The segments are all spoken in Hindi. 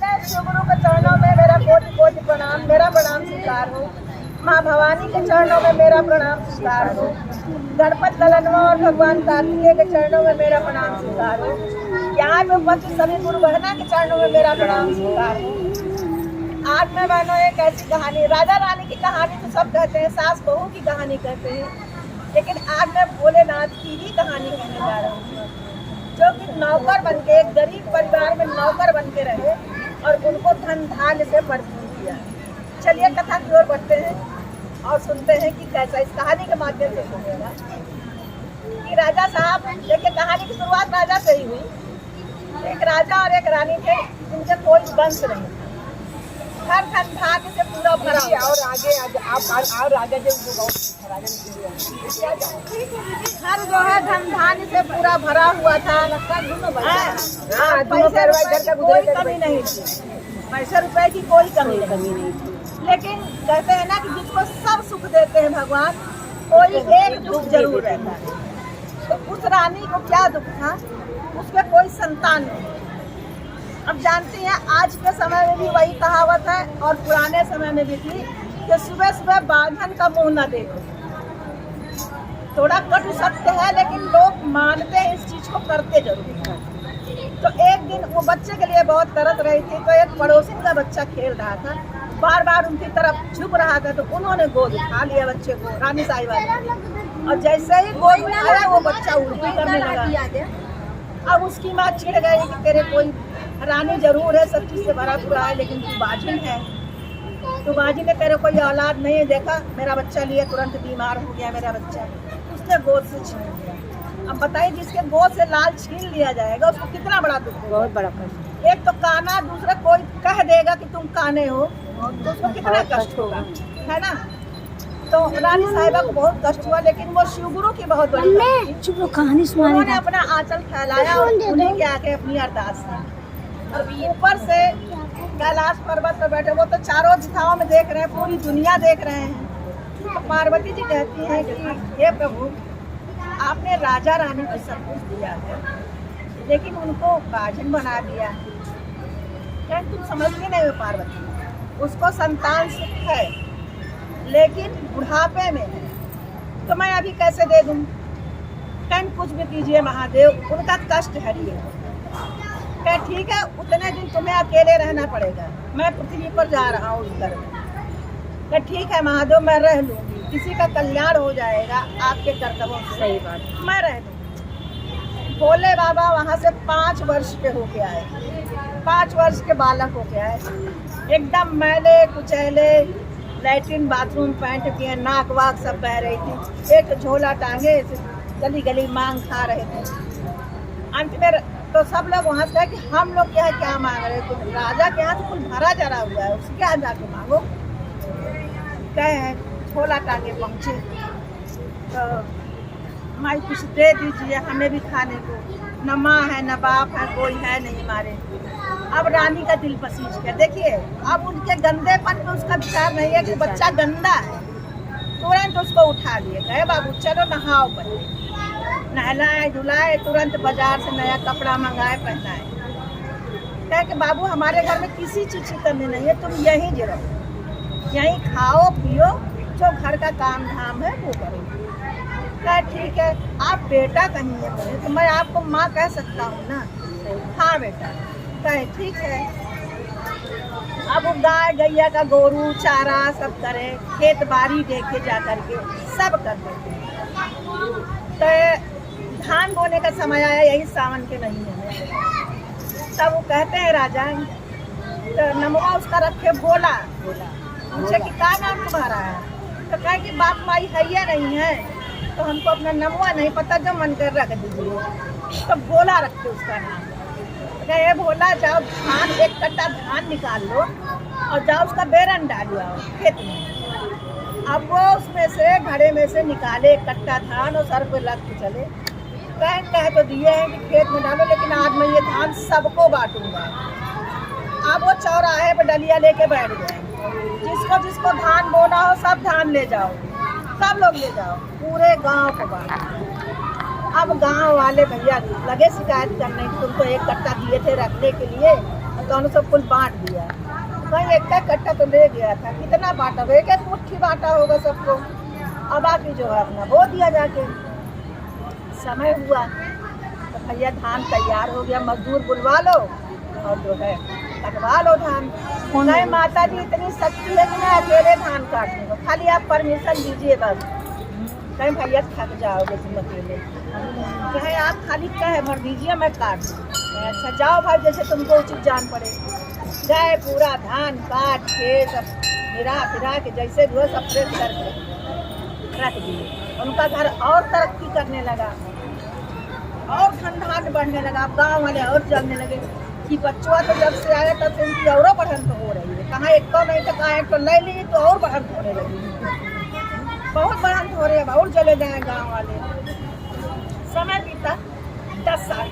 गए शिवगुरु के चरणों में मेरा कोटि कोटि प्रणाम, मेरा प्रणाम स्वीकार हो। माँ भवानी के चरणों में मेरा प्रणाम स्वीकार हो। गणपति ललनवा और भगवान कार्तिकेय के चरणों में मेरा प्रणाम स्वीकार हो। यहाँ पे उपस्थित सभी गुरु बहना के चरणों में मेरा प्रणाम स्वीकार हो। आज मैं बहनों एक ऐसी कहानी, राजा रानी की कहानी तो सब कहते हैं, सास बहू की कहानी कहते हैं, लेकिन आज मैं भोलेनाथ की ही कहानी कहने जा रहा हूँ, जो कि नौकर बन के एक गरीब परिवार में नौकर बन के रहे और उनको धन धान्य से भरपूर किया। चलिए कथा की ओर बढ़ते हैं और सुनते हैं कि कैसा इस कहानी के माध्यम से सुनेगा कि राजा साहब, देखिए कहानी की शुरुआत राजा से ही हुई। एक राजा और एक रानी थे जिनके कोई वंश नहीं, हर धन भाग्य से पूरा भरा। और आगे आप राजा हर जो है धन धान्य से पूरा भरा हुआ था। पैसे कोई कमी नहीं थी, पैसे रुपए की कोई कमी नहीं थी। लेकिन कहते हैं ना कि जिसको सब सुख देते हैं भगवान, कोई एक दुख जरूर रहता है। तो उस रानी को क्या दुख था, उसके कोई संतान नहीं। अब जानती हैं आज के समय में भी वही कहावत है और पुराने समय में भी थी कि सुबह सुबह बाघन का मुंह न देखो। थोड़ा कटु सत्य है लेकिन लोग मानते हैं, इस चीज को करते जरूर हैं। तो एक दिन वो बच्चे के लिए बहुत तरस रही थी, तो एक पड़ोसी का बच्चा खेल रहा था, बार बार उनकी तरफ झुक रहा था, तो उन्होंने गोद उठा लिया बच्चे को, रानी साहिबा ने। और जैसे ही गोद उठाया वो बच्चा उल्टी करने लगा। अब उसकी माँ चिढ़ गई कि तेरे कोई रानी जरूर है, सब चीज से भरा पूरा है, लेकिन तू बाजिन है, तो बाजी ने तेरे कोई औलाद नहीं है, देखा मेरा बच्चा लिया, तुरंत बीमार हो गया मेरा बच्चा, उसने गोद से छीन लिया। अब बताइए जिसके गोद से लाल छीन लिया जाएगा उसको कितना बड़ा दुख होगा। बहुत बड़ा कष्ट। एक तो काना, दूसरा कोई कह देगा कि तुम काने हो, तो उसको कितना कष्ट होगा, है ना। तो रानी साहिबा को बहुत कष्ट हुआ, लेकिन वो शिवगुरु की बहुत बड़ी कहानी सुनाई। उन्होंने अपना आंचल फैलाया और उन्हीं के आके अपनी अरदास की। और ऊपर से कैलाश पर्वत पर बैठे, वो तो चारों दिशाओं में देख रहे हैं, पूरी दुनिया देख रहे हैं। तो पार्वती जी कहती हैं कि हे प्रभु, आपने राजा रानी को सब कुछ दिया है, लेकिन उनको बाजिन बना दिया। क्या तुम समझती नहीं हो पार्वती, उसको संतान सुख है लेकिन बुढ़ापे में है, तो मैं अभी कैसे दे दूं। कहीं कुछ भी कीजिए महादेव, उनका कष्ट हरिए। क्या ठीक है, उतने दिन तुम्हें अकेले रहना पड़ेगा, मैं पृथ्वी पर जा रहा हूँ उस घर में। क्या ठीक है महादेव, मैं रह लूँगी, किसी का कल्याण हो जाएगा आपके कर्तव्यों से। सही बात, मैं रह लूँगी। भोले बाबा वहाँ से 5 वर्ष के होके आए, 5 वर्ष के बालक होके आए, एकदम मैले कुचैले, लैट्रिन बाथरूम पैंट किए, नाक वाक सब बह रही थी, एक झोला टांगे गली गली मांग खा रहे थे। अंत में तो सब लोग वहाँ से कि हम लोग यहाँ क्या मांग रहे हैं, तो राजा के यहाँ तो कुल भरा जरा हुआ है, उसके यहाँ जाके मांगो। कहे झोला टांगे पहुँचे, तो माई कुछ दे दीजिए हमें भी खाने को, न माँ है न बाप है, कोई है नहीं हमारे। अब रानी का दिल पसीज गया। देखिए अब उनके गंदेपन में उसका विचार नहीं है कि बच्चा गंदा है, तुरंत उसको उठा लिए, कहे बाबू चलो नहाओ, पहले नहलाए धुलाए, तुरंत बाजार से नया कपड़ा मंगाए पहनाए। कहे कि बाबू हमारे घर में किसी चीज की कमी नहीं है, तुम यहीं जी रहो, यहीं खाओ पियो, जो घर का काम धाम है वो करो। कहे ठीक है, आप बेटा कहीं है बोले तो मैं आपको माँ कह सकता हूँ ना। हाँ बेटा। कहे ठीक है। अब गाय गैया का गोरू चारा सब करे, खेत बाड़ी देखे जा करके सब कर देते। तो धान बोने का समय आया, यही सावन के महीने में, तब वो कहते हैं राजा, तो नमवा उसका रखे भोला। पूछे कि क्या नाम तुम्हारा है, तो कहे कि बाप माई हैया नहीं है, तो हमको अपना नमवा नहीं पता, जो मन कर रख दीजिए। तो भोला रखे उसका नाम। कहे भोला जाओ धान, एक कट्टा धान निकाल लो और जाओ उसका बेरन डाल आओ खेत में। अब वो उसमें से घड़े में से निकाले एक कट्टा धान और सर पे लग के चले। कह तो दिए हैं कि खेत में डालो, लेकिन आज मैं ये धान सबको बांटूंगा। अब वो चौराहे पे डलिया लेके बैठ गए, जिसको जिसको धान बोना हो सब धान ले जाओ, सब लोग ले जाओ, पूरे गांव को बांटा। अब गांव वाले भैया लगे शिकायत करने कि तुमको एक कट्टा दिए थे रखने के लिए दोनों सब कुल बांट दिया। कहीं एक कट्टा तो ले गया था, कितना बांटा, एक एक मुट्ठी बांटा होगा सबको। अब बाकी जो है अपना बो दिया जाके। समय हुआ तो भैया धान तैयार हो गया, मजदूर बुलवा लो और जो है कटवा लो धान। नहीं माता जी इतनी शक्ति है कि मैं अकेले धान काट दूँगा, खाली आप परमिशन दीजिए बस। कहीं भैया थक जाओगे तुम अकेले, कहें आप खाली कहे भर दीजिए मैं काट दूँ। अच्छा जाओ भाई, जैसे तुमको उचित जान पड़े। गए पूरा धान काट के सब फिरा के जैसे भी हो सब फ्रेश करके रख दिए। उनका घर और तरक्की करने लगा और धंधा बढ़ने लगा। गाँव वाले और जलने लगे कि बच्चों तो जब से आया तब से उनकी और बढ़ंत हो रही है। कहाँ एक तो नहीं तो कहाँ एक तो ले ली तो और बढ़ंत होने लगी, बहुत बढ़ंत हो रही है, और चले जाए गाँव वाले। समय बीता 10 साल,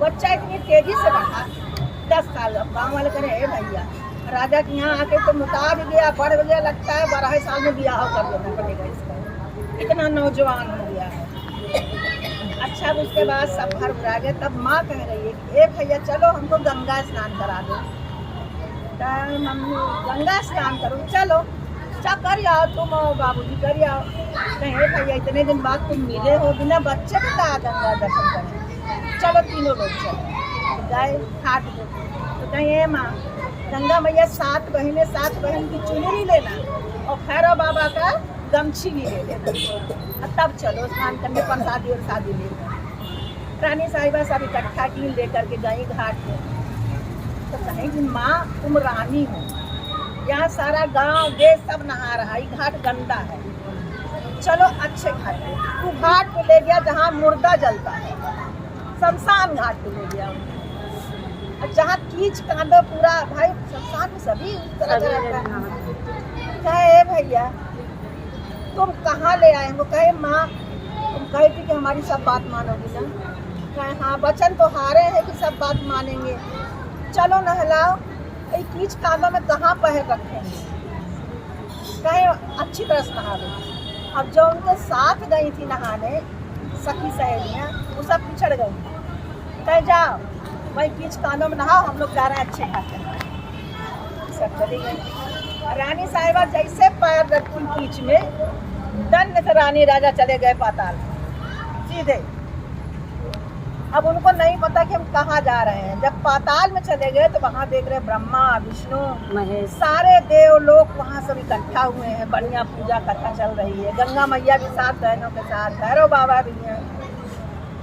बच्चा इतनी तेजी से बढ़ा 10 साल। अब गाँव वाले करें हे भैया राजा के यहाँ आके तो मुता भी गया, बढ़ गया, लगता है 12 साल में ब्याह कर देना पड़ेगा इसका, इतना नौजवान हो गया है। अच्छा उसके बाद सब घर भरा गए। तब माँ कह रही है कि ए भैया चलो हमको गंगा स्नान करा दो। मम्मी गंगा स्नान करो, चलो अच्छा कर आओ तुम और बाबूजी कर आओ। कहे भैया इतने दिन बाद तुम मिले हो, बिना बच्चे के कहा गंगा दर्शन करें, चलो तीनों लोग चलो। गए घाट पे तो कहे माँ गंगा मैया 7 बहनें, 7 बहन की चुनरी लेना और भैरव बाबा का गमछी भी ले लेना, तब चलो स्नान करने, प्रसादी और शादी लेकर। रानी साहिबा सब इकट्ठा की लेकर के गई घाट पे। तो कहें कि माँ तुम रानी हो, यहाँ सारा गांव देश सब नहा रहा है, घाट गंदा है, चलो अच्छे घाट पे। तू घाट पे ले गया जहाँ मुर्दा जलता है, शमशान घाट पे ले गया। जहाँ कीच कांदो पूरा भाई, शमशान में सभी तरह का रहता है। कहे भैया तुम कहाँ ले आए हो? कहे माँ तुम कहे थी कि हमारी सब बात मानोगी ना। कहे हाँ वचन तो हारे हैं कि सब बात मानेंगे, चलो नहलाओ। कहीं कीच कांदों में कहाँ पैर रखेंगे? कहे अच्छी तरह से नहा लो। अब जो उनके साथ गई थी नहाने सखी सहेलियाँ, वो सब पिछड़ गई। कहे जाओ भाई कीच कांदों में नहाओ, हम लोग जा रहे हैं अच्छे खाते हैं। सब चली गई। रानी साहिबा जैसे पैर रखी कीच में, दंड से रानी राजा चले गए पाताल सीधे। अब उनको नहीं पता कि हम कहाँ जा रहे हैं। जब पाताल में चले गए तो वहाँ देख रहे ब्रह्मा विष्णु महेश सारे देव लोग वहाँ सब इकट्ठा हुए हैं, बढ़िया पूजा कथा चल रही है। गंगा मैया भी 7 बहनों के साथ, भैरव बाबा भी हैं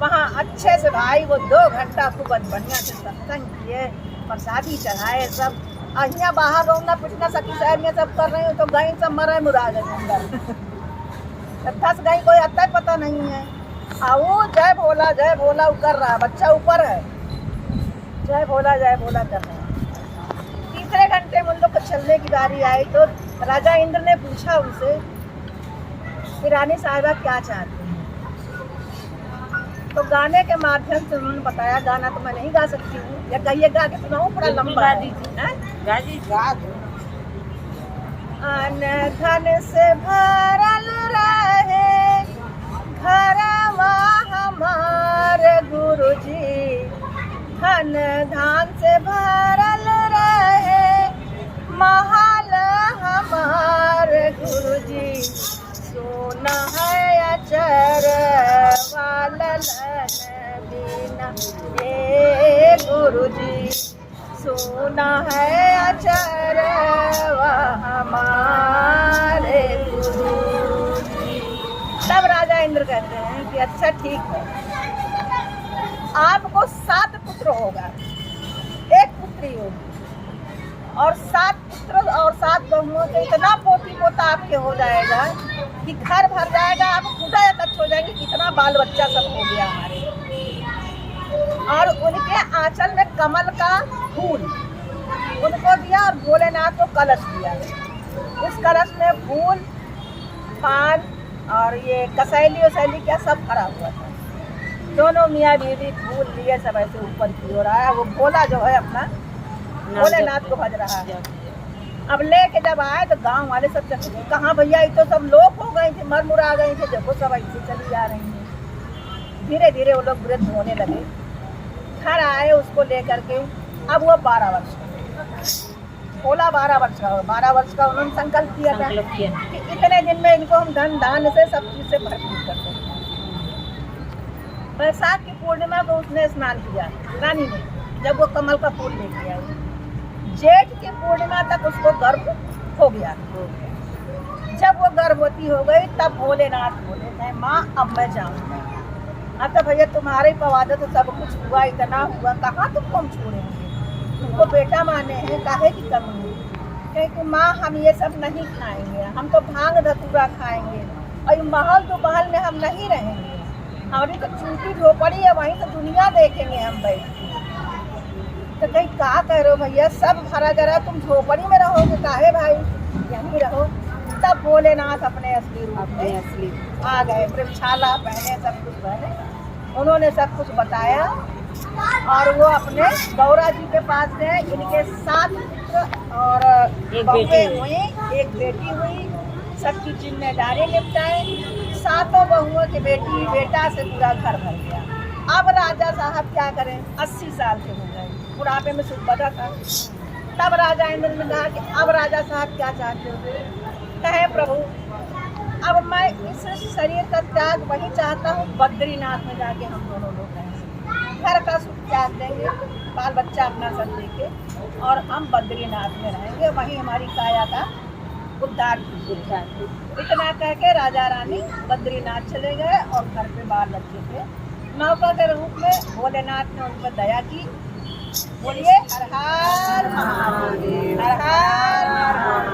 वहाँ। अच्छे से भाई वो 2 घंटा खूब बढ़िया से सत्संग किए, प्रसादी चढ़ाए। सब अहिया बाहर रोना पिटना सखी सहेलियाँ सब कर रही हूँ तो गई सब मरे मुरा गए अंदर। जब फंस गई कोई अत्ता पता नहीं है। वो जय भोला कर रहा, बच्चा ऊपर है, जय भोला कर रहा है। तीसरे घंटे में उन लोग को चलने की बारी आई तो राजा इंद्र ने पूछा उनसे कि रानी साहिबा क्या चाहती हैं। तो गाने के माध्यम से उन्होंने बताया, गाना तो मैं नहीं गा सकती हूँ, या कहिए गा के सुनाऊँ, पूरा लंबा है। अन धन से भरल रहे घरवा हमारे गुरुजी, धन धान से भरल रहे महल हमारे गुरुजी। सोना है अचर वालन बिना हे गुरुजी, सोना है अचर हमारे गुरुजी। तब राजा इंद्र कहते हैं कि अच्छा ठीक है, आपको 7 पुत्र होगा, 1 पुत्री होगी, और 7 पुत्र और 7 बहुओं से इतना पोती पोता आपके हो जाएगा कि घर भर जाएगा, आप खुदा तक हो जाएंगे, कितना बाल बच्चा सब हो गया हमारे। और उनके आंचल में कमल का फूल उनको दिया और भोलेनाथ को कलश दिया। उस कलश में फूल पान और ये कसैली वसैली क्या सब भरा हुआ था। दोनों मियाँ बीवी फूल लिए सब ऐसे ऊपर की ओर आया। वो भोला जो है अपना भोलेनाथ को भज रहा है। अब लेके जब आए तो गांव वाले सब चले गए, कहाँ भैया ये तो सब लोग हो गए थे, मर मुरा गए थे, देखो सब ऐसे चली जा रही हैं। धीरे धीरे वो लोग वृद्ध होने लगे। घर आए उसको लेकर के अब वो 12 वर्ष का भोला 12 वर्ष का हो। 12 वर्ष का उन्होंने संकल्प किया था कि इतने दिन में इनको हम धन दान से सब चीज से भरपूर कर देंगे। बैसाख की पूर्णिमा को उसने स्नान किया रानी ने, जब वो कमल का फूल लेके आई। जेठ की पूर्णिमा तक उसको गर्भ हो गया। जब वो गर्भवती हो गई तब भोलेनाथ बोले थे माँ अब मैं जाऊंगा। अब तो भैया तुम्हारे पवादे तो सब कुछ हुआ, इतना हुआ, कहाँ तुमको हम छोड़ेंगे, तुमको बेटा माने हैं, काहे की कमी है। कहे कि माँ हम ये सब नहीं खाएंगे, हम तो भांग धतूरा खाएंगे और महल दोपहर में हम नहीं रहेंगे, हमारी तो छोटी झोपड़ी है, वहीं तो दुनिया देखेंगे हम बैठ के। तो कहीं क्या कह रहे हो भैया, सब भरा जरा तुम झोपड़ी में रहोगे, काहे भाई यहीं रहो। तब भोलेनाथ अपने असली रूप में आ गए, वृक्षाला पहने, सब कुछ पहने, उन्होंने सब कुछ बताया। और वो अपने गौरा जी के पास गए। इनके 7 पुत्र और एक बेटी हुई, एक बेटी हुई, सबकी जिम्मेदारी निपटाए। 7 बहुओं की बेटी बेटा से पूरा घर भर गया। अब राजा साहब क्या करें, 80 साल के हो गए, बुढ़ापे में सुबदा था। तब राजा इंद्र ने कहा कि अब राजा साहब क्या चाहते हो। कहे प्रभु अब मैं इस शरीर का त्याग वही चाहता हूँ, बद्रीनाथ में जाके हम दोनों लोग रहेंगे, घर का सुख त्याग देंगे, बाल बच्चा अपना सब देके, और हम बद्रीनाथ में रहेंगे, वहीं हमारी काया का उद्धार कीजिए। इतना कह के राजा रानी बद्रीनाथ चले गए और घर पे बाल बच्चे थे। नौका के रूप में भोलेनाथ ने उन पर दया की। बोलिए हर हर महादेव, हर हर